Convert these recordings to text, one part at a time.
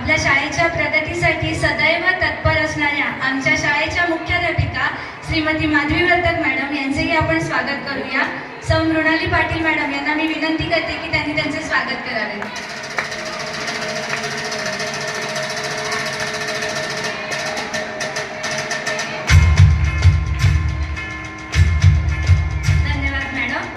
आपल्या शाळेच्या प्रगतीसाठी सदैव तत्पर असणाऱ्या आमच्या शाळेच्या मुख्याध्यापिका श्रीमती माधवी वर्तक मॅडम यांचेही आपण स्वागत करूया। सौ मृणाली पाटील मॅडम यांना मी विनंती करते की त्यांनी त्यांचे स्वागत करावे। धन्यवाद मॅडम।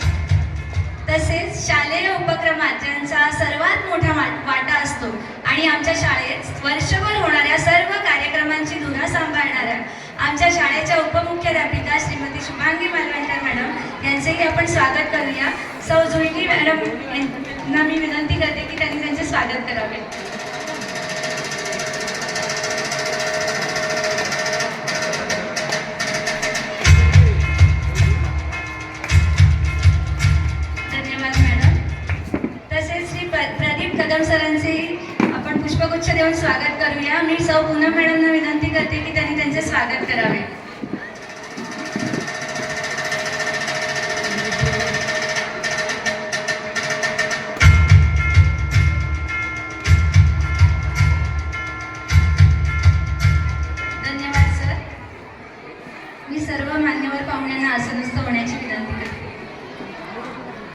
तसेच शालेय उपक्रमात ज्यांचा सर्वात मोठा वाटा असतो आणि आमच्या शाळेत वर्षभर होणाऱ्या सर्व कार्यक्रमांची धुरा सांभाळणाऱ्या आमच्या शाळेच्या उपमुख्याध्यापिका श्रीमती शुभांगी मालवणकर मॅडम यांचेही आपण स्वागत करूया। सौ जुईली मॅडम यांना मी विनंती करते की त्यांनी त्यांचे स्वागत करावे। धन्यवाद मॅडम। तसेच श्री प्रदीप कदम सरांचेही आपण पुष्पगुच्छ देऊन स्वागत करूया। मी सौ पूनम मॅडमना विनंती करते की त्यांनी त्यांचे स्वागत करावे।